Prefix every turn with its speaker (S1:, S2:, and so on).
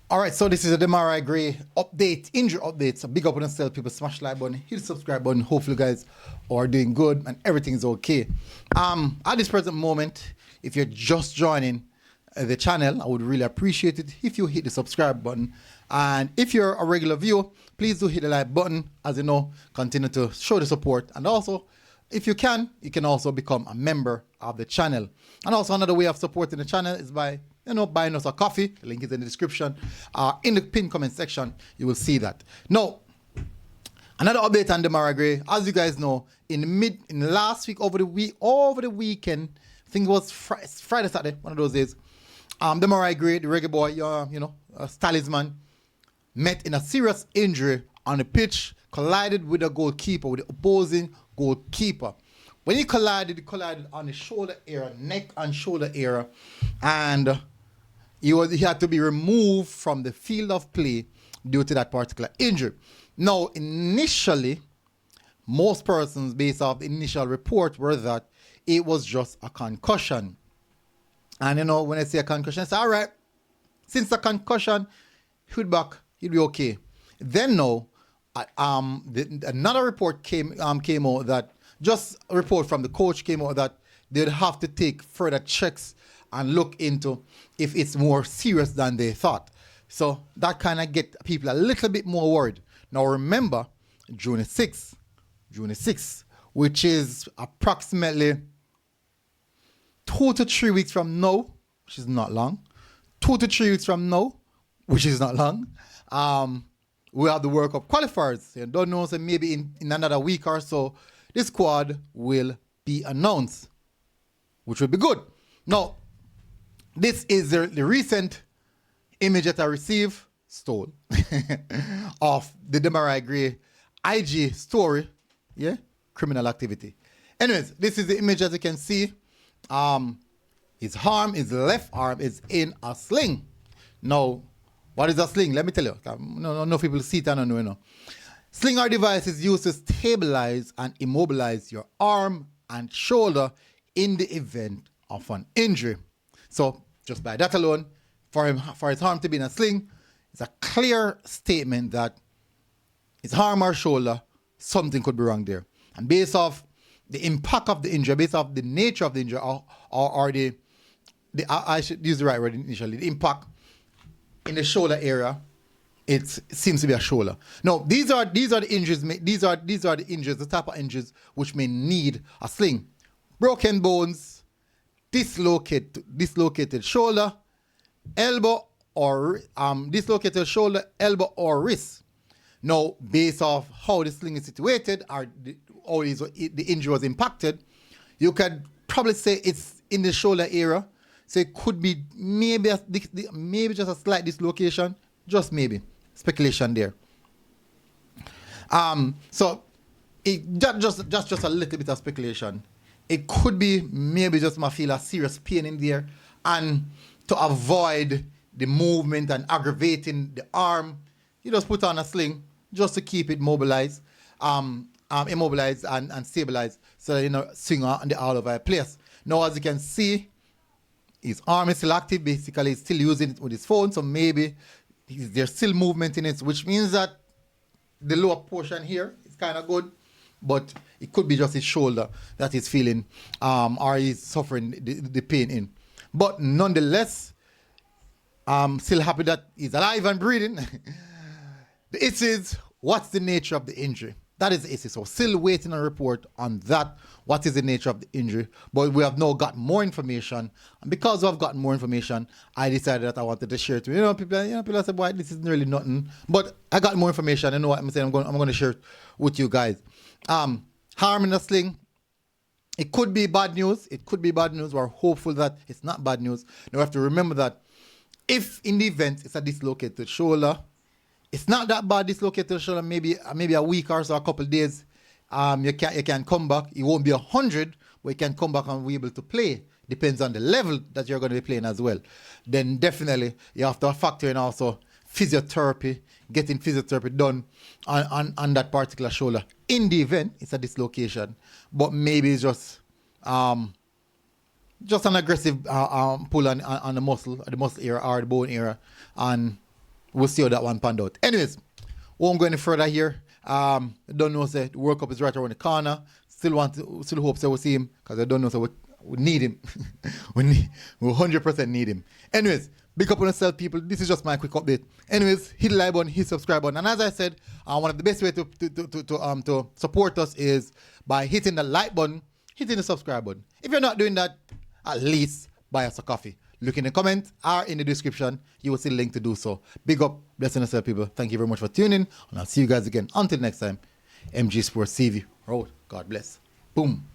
S1: All right, so this is a Demarai Gray update, injury update. So big up on yourself, people. Smash the like button, hit the subscribe button. Hopefully, you guys are doing good and everything is okay. At this present moment, if you're just joining the channel, I would really appreciate it if you hit the subscribe button. And if you're a regular viewer, please do hit the like button. As you know, continue to show the support. And also, if you can also become a member of the channel. And also another way of supporting the channel is by buying us a coffee. The link is in the description. In the pinned comment section, you will see that. Now, another update on Demarai Gray. As you guys know, in last week, over the weekend, I think it was Friday, Saturday, one of those days, Demarai Gray, the reggae boy, talisman, met in a serious injury on the pitch, collided with a goalkeeper, with the opposing goalkeeper. When he collided on the shoulder area, neck and shoulder area, and he had to be removed from the field of play due to that particular injury. Now, initially, most persons, based off the initial report, were that it was just a concussion. And when I say a concussion, I say, all right, since a concussion, he'll be okay. Then another report came out that, just a report from the coach came out that they'd have to take further checks and look into if it's more serious than they thought. So that kind of get people a little bit more worried. Now remember, June 6th, which is approximately 2 to 3 weeks from now, which is not long. 2 to 3 weeks from now, which is not long. We have the World Cup qualifiers. You don't know, so maybe in another week or so, this squad will be announced, which will be good. Now, this is the recent image that I received, stole, of the Demarai Gray IG story, criminal activity. Anyways, this is the image, as you can see. His left arm is in a sling. Now, what is a sling? Let me tell you. No people see it, I don't know. Sling or device is used to stabilize and immobilize your arm and shoulder in the event of an injury. So, just by that alone, for his arm to be in a sling, it's a clear statement that his arm or shoulder, something could be wrong there. And based off the impact of the injury, based off the nature of the injury, or I should use the right word initially, the impact in the shoulder area, it seems to be a shoulder. Now, these are the injuries. These are the injuries, the type of injuries which may need a sling. Broken bones, dislocated shoulder, elbow or dislocated shoulder, elbow or wrist. Now, based off how the sling is situated or how the injury was impacted, you could probably say it's in the shoulder area. So it could be maybe just a slight dislocation, just maybe. Speculation there. So it just a little bit of speculation. It could be maybe just might feel a serious pain in there, and to avoid the movement and aggravating the arm, you just put on a sling just to keep it mobilized, immobilized and stabilized, so swing on the all over place. Now, as you can see, his arm is still active. Basically, he's still using it with his phone, so maybe there's still movement in it, which means that the lower portion here is kind of good, but it could be just his shoulder that he's feeling, or he's suffering the pain in. But nonetheless, I'm still happy that he's alive and breathing. The issue is, what's the nature of the injury? That is the issue. So still waiting on a report on that. What is the nature of the injury? But we have now got more information. And because I've gotten more information, I decided that I wanted to share it with people say, boy, this isn't really nothing. But I got more information. I know what I'm saying. I'm going to share it with you guys. Harm in a sling. It could be bad news. It could be bad news. We're hopeful that it's not bad news. Now we have to remember that if in the event it's a dislocated shoulder, it's not that bad dislocated shoulder, maybe a week or so, a couple of days, you can come back. It won't be 100, but you can come back and be able to play. Depends on the level that you're going to be playing as well. Then definitely you have to factor in also physiotherapy, getting physiotherapy done on that particular shoulder. In the event it's a dislocation, but maybe it's just an aggressive pull on the muscle area or the bone area, and we'll see how that one panned out. Anyways, won't go any further here. Don't know, say the World Cup is right around the corner. Still hope we'll see him because I don't know, so we need him. we 100% need him. Anyways, big up on yourself, people. This is just my quick update. Anyways, hit the like button, hit subscribe button, and as I said, one of the best way to support us is by hitting the like button, hitting the subscribe button. If you're not doing that, at least buy us a coffee. Look in the comment or in the description. You will see the link to do so. Big up, blessing yourself, people. Thank you very much for tuning, and I'll see you guys again. Until next time, MG Sports CV. Road. God bless. Boom.